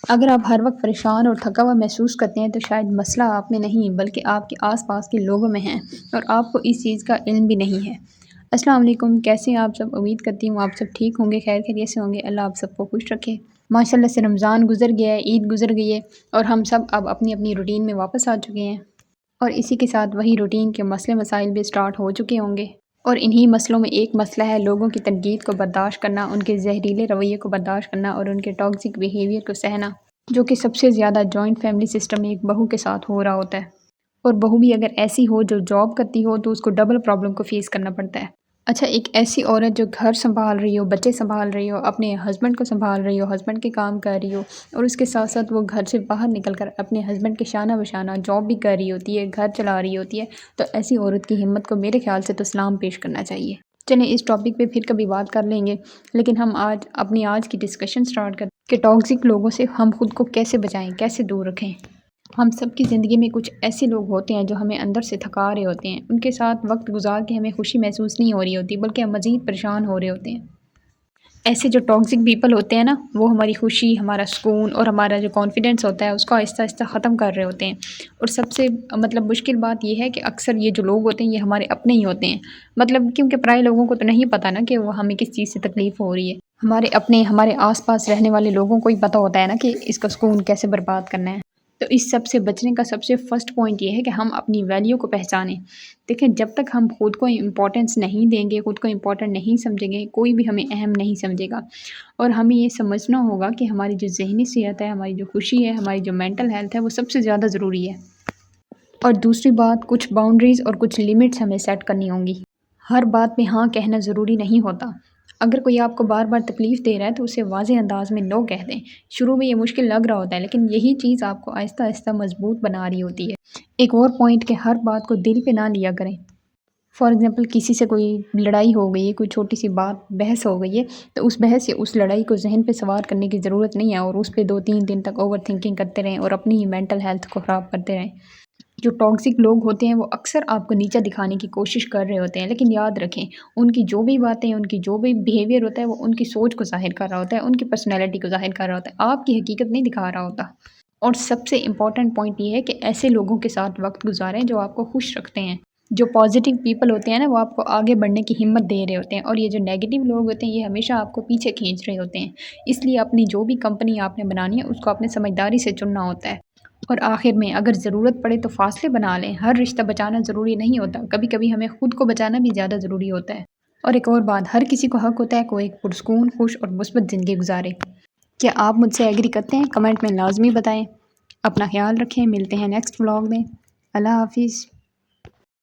اگر آپ ہر وقت پریشان اور تھکا ہوا محسوس کرتے ہیں تو شاید مسئلہ آپ میں نہیں بلکہ آپ کے آس پاس کے لوگوں میں ہے اور آپ کو اس چیز کا علم بھی نہیں ہے۔ السلام علیکم، کیسے ہیں آپ سب؟ امید کرتی ہوں آپ سب ٹھیک ہوں گے، خیر خیریت سے ہوں گے۔ اللہ آپ سب کو خوش رکھے۔ ماشاءاللہ سے رمضان گزر گیا ہے، عید گزر گئی ہے اور ہم سب اب اپنی اپنی روٹین میں واپس آ چکے ہیں، اور اسی کے ساتھ وہی روٹین کے مسئلے مسائل بھی سٹارٹ ہو چکے ہوں گے۔ اور انہی مسئلوں میں ایک مسئلہ ہے لوگوں کی تنقید کو برداشت کرنا، ان کے زہریلے رویے کو برداشت کرنا اور ان کے ٹاکسک بیہیویئر کو سہنا، جو کہ سب سے زیادہ جوائنٹ فیملی سسٹم میں ایک بہو کے ساتھ ہو رہا ہوتا ہے۔ اور بہو بھی اگر ایسی ہو جو جاب کرتی ہو تو اس کو ڈبل پرابلم کو فیس کرنا پڑتا ہے۔ اچھا، ایک ایسی عورت جو گھر سنبھال رہی ہو، بچے سنبھال رہی ہو، اپنے ہسبینڈ کو سنبھال رہی ہو، ہسبینڈ کے کام کر رہی ہو، اور اس کے ساتھ ساتھ وہ گھر سے باہر نکل کر اپنے ہسبینڈ کے شانہ بشانہ جاب بھی کر رہی ہوتی ہے، گھر چلا رہی ہوتی ہے، تو ایسی عورت کی ہمت کو میرے خیال سے تو سلام پیش کرنا چاہیے۔ چلیں اس ٹاپک پہ پھر کبھی بات کر لیں گے، لیکن ہم آج کی ڈسکشن سٹارٹ کرتے ہیں کہ ٹاکسک لوگوں سے ہم خود کو کیسے بچائیں، کیسے دور رکھیں۔ ہم سب کی زندگی میں کچھ ایسے لوگ ہوتے ہیں جو ہمیں اندر سے تھکا رہے ہوتے ہیں، ان کے ساتھ وقت گزار کے ہمیں خوشی محسوس نہیں ہو رہی ہوتی بلکہ ہم مزید پریشان ہو رہے ہوتے ہیں۔ ایسے جو ٹاکسک پیپل ہوتے ہیں نا، وہ ہماری خوشی، ہمارا سکون اور ہمارا جو کانفیڈنس ہوتا ہے اس کو آہستہ آہستہ ختم کر رہے ہوتے ہیں۔ اور سب سے مشکل بات یہ ہے کہ اکثر یہ جو لوگ ہوتے ہیں یہ ہمارے اپنے ہی ہوتے ہیں، کیونکہ پرائے لوگوں کو تو نہیں پتہ نا کہ وہ ہمیں کس چیز سے تکلیف ہو رہی ہے۔ ہمارے اپنے، ہمارے آس پاس رہنے والے لوگوں کو ہی پتہ ہوتا ہے نا کہ اس کا سکون کیسے برباد کرنا ہے۔ تو اس سب سے بچنے کا سب سے فرسٹ پوائنٹ یہ ہے کہ ہم اپنی ویلیو کو پہچانیں۔ دیکھیں، جب تک ہم خود کو امپورٹنس نہیں دیں گے، خود کو امپورٹنٹ نہیں سمجھیں گے، کوئی بھی ہمیں اہم نہیں سمجھے گا۔ اور ہمیں یہ سمجھنا ہوگا کہ ہماری جو ذہنی صحت ہے، ہماری جو خوشی ہے، ہماری جو مینٹل ہیلتھ ہے، وہ سب سے زیادہ ضروری ہے۔ اور دوسری بات، کچھ باؤنڈریز اور کچھ لیمٹس ہمیں سیٹ کرنی ہوں گی۔ ہر بات پہ ہاں کہنا ضروری نہیں ہوتا۔ اگر کوئی آپ کو بار بار تکلیف دے رہا ہے تو اسے واضح انداز میں نو کہہ دیں۔ شروع میں یہ مشکل لگ رہا ہوتا ہے، لیکن یہی چیز آپ کو آہستہ آہستہ مضبوط بنا رہی ہوتی ہے۔ ایک اور پوائنٹ کہ ہر بات کو دل پہ نہ لیا کریں۔ فار ایگزامپل، کسی سے کوئی لڑائی ہو گئی ہے، کوئی چھوٹی سی بات بحث ہو گئی ہے، تو اس بحث یا اس لڑائی کو ذہن پہ سوار کرنے کی ضرورت نہیں ہے اور اس پہ 2-3 دن تک اوور تھنکنگ کرتے رہیں اور اپنی ہی مینٹل ہیلتھ کو خراب کرتے رہیں۔ جو ٹاکسک لوگ ہوتے ہیں وہ اکثر آپ کو نیچا دکھانے کی کوشش کر رہے ہوتے ہیں، لیکن یاد رکھیں ان کی جو بھی باتیں، ان کی جو بھی بیہیویئر ہوتا ہے وہ ان کی سوچ کو ظاہر کر رہا ہوتا ہے، ان کی پرسنالٹی کو ظاہر کر رہا ہوتا ہے، آپ کی حقیقت نہیں دکھا رہا ہوتا۔ اور سب سے امپورٹنٹ پوائنٹ یہ ہے کہ ایسے لوگوں کے ساتھ وقت گزاریں جو آپ کو خوش رکھتے ہیں۔ جو پازیٹیو پیپل ہوتے ہیں نا، وہ آپ کو آگے بڑھنے کی ہمت دے رہے ہوتے ہیں، اور یہ جو نیگیٹو لوگ ہوتے ہیں یہ ہمیشہ آپ کو پیچھے کھینچ رہے ہوتے ہیں۔ اس لیے اپنی جو بھی کمپنی آپ نے بنانی ہے اس کو اپنے سمجھداری سے چننا ہوتا ہے۔ اور آخر میں اگر ضرورت پڑے تو فاصلے بنا لیں۔ ہر رشتہ بچانا ضروری نہیں ہوتا، کبھی کبھی ہمیں خود کو بچانا بھی زیادہ ضروری ہوتا ہے۔ اور ایک اور بات، ہر کسی کو حق ہوتا ہے کوئی ایک پرسکون، خوش اور مثبت زندگی گزارے۔ کیا آپ مجھ سے ایگری کرتے ہیں؟ کمنٹ میں لازمی بتائیں۔ اپنا خیال رکھیں، ملتے ہیں نیکسٹ ولاگ میں۔ اللہ حافظ۔